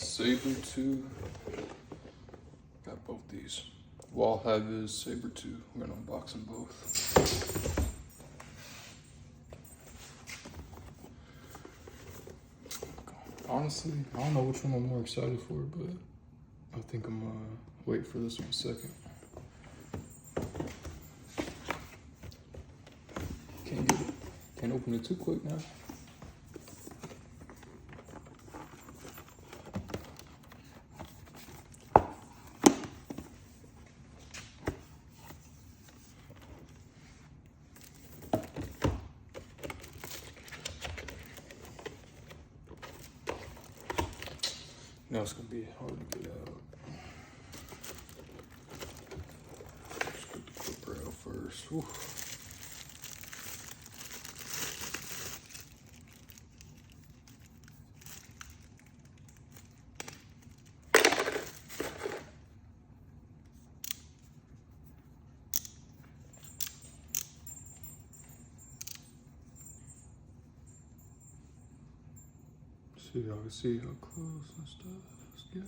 SABER 2. Got both these. Wahl HI-Viz, SABER 2. We're gonna unbox them both. Honestly, I don't know which one I'm more excited for, but I think I'm gonna wait for this one second. Can't get it. Can't open it too quick now. No, it's gonna be hard to get out. Let's put the clipper out first. Whew. So y'all can see how close and stuff. Yeah.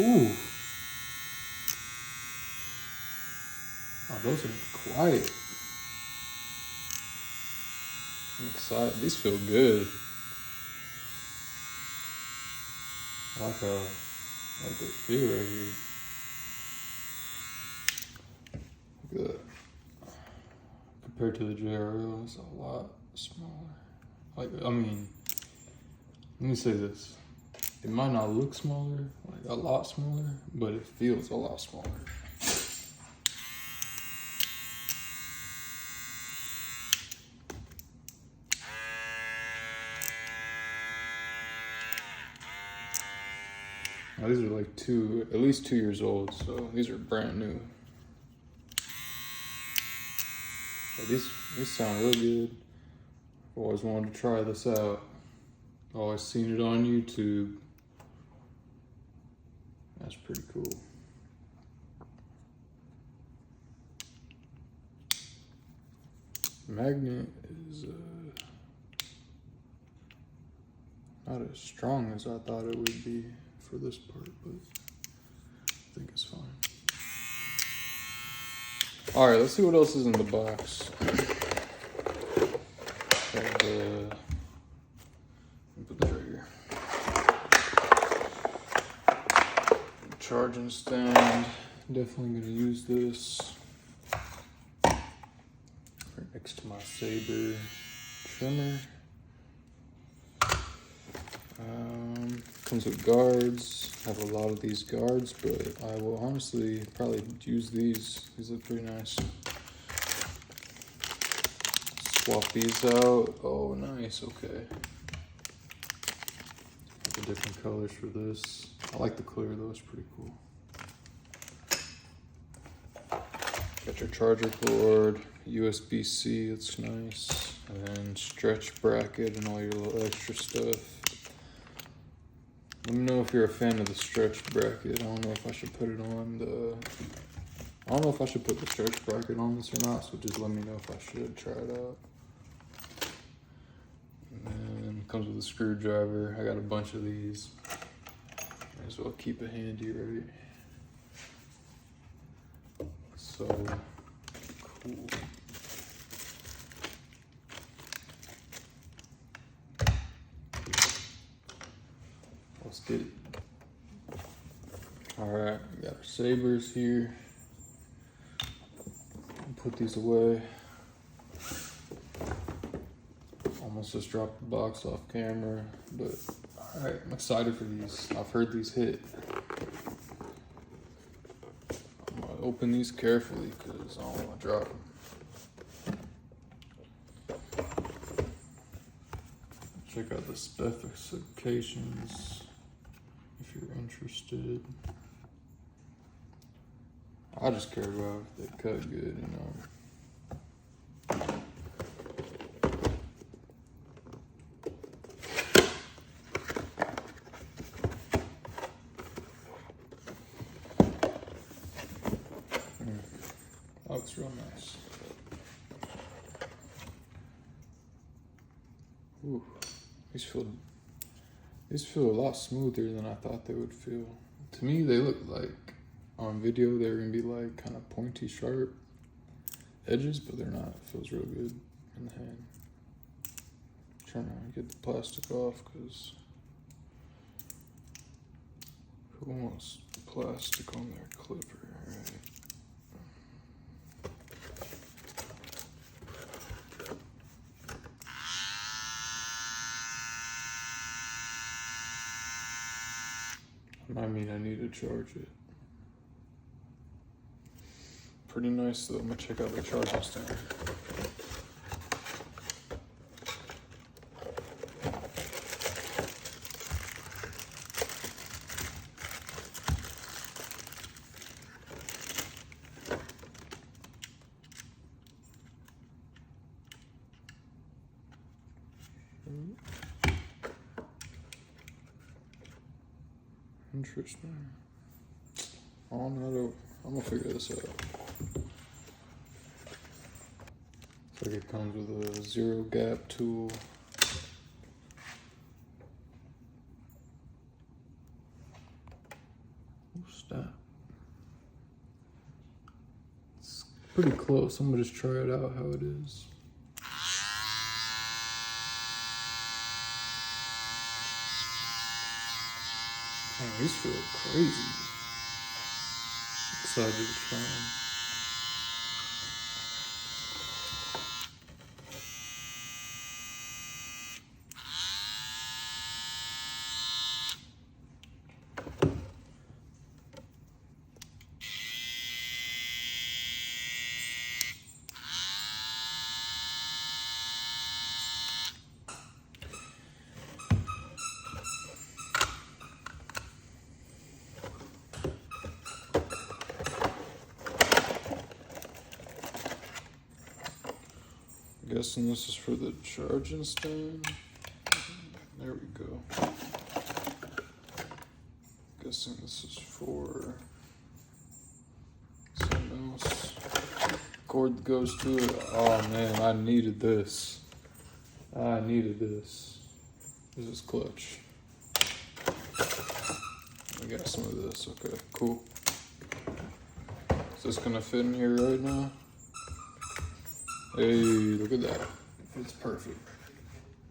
Ooh. Oh, those are quiet. I'm excited. These feel good. I like they feel right here. Look at that. Compared to the JRL, it's a lot smaller. Like, I mean, let me say this. It might not look smaller, like a lot smaller, but it feels a lot smaller. Now, these are like at least 2 years old, so these are brand new. But these sound real good. I've always wanted to try this out. Always seen it on YouTube. That's pretty cool. Magnet is not as strong as I thought it would be for this part, but I think it's fine. All right, let's see what else is in the box. Put this right here. Charging stand. Definitely gonna use this right next to my SABER trimmer. Comes with guards. I have a lot of these guards, but I will honestly probably use these. These look pretty nice. Swap these out. Oh, nice. Okay. The different colors for this. I like the clear though. It's pretty cool. Got your charger cord, USB-C. It's nice, and then stretch bracket and all your little extra stuff. Let me know if you're a fan of the stretch bracket. I don't know if I should put it on I don't know if I should put the stretch bracket on this or not, so just let me know if I should try it out. And then it comes with a screwdriver. I got a bunch of these. Might as well keep it handy, right? So cool. Let's get it. All right, we got our SABERs here. Put these away. Almost just dropped the box off camera, but all right, I'm excited for these. I've heard these hit. I'm gonna open these carefully because I don't want to drop them. Check out the specifications if you're interested. I just care about if they cut good, you know. That looks real nice. Ooh. These feel a lot smoother than I thought they would feel. To me, they look like on video they were gonna be like kind of pointy, sharp edges, but they're not. It feels real good in the hand. I'm trying to get the plastic off because who wants plastic on their clipper, right? I mean, I need to charge it. Pretty nice though. I'm gonna check out the charging stand. Interesting. Oh no, I'm gonna figure this out. Looks like it comes with a zero gap tool. What's that? It's pretty close. I'm gonna just try it out how it is. Man, these feel crazy. Excited to try them. Guessing this is for the charging stand. There we go. Guessing this is for something else. Cord goes to it. Oh man, I needed this. I needed this. This is clutch. I got some of this. Okay, cool. Is this gonna fit in here right now? Hey, look at that. It's perfect.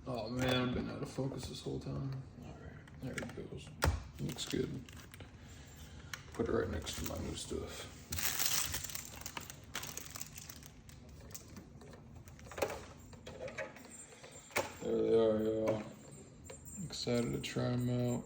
Oh man, I've been out of focus this whole time. Alright, there it goes. Looks good. Put it right next to my new stuff. There they are, y'all. Excited to try them out.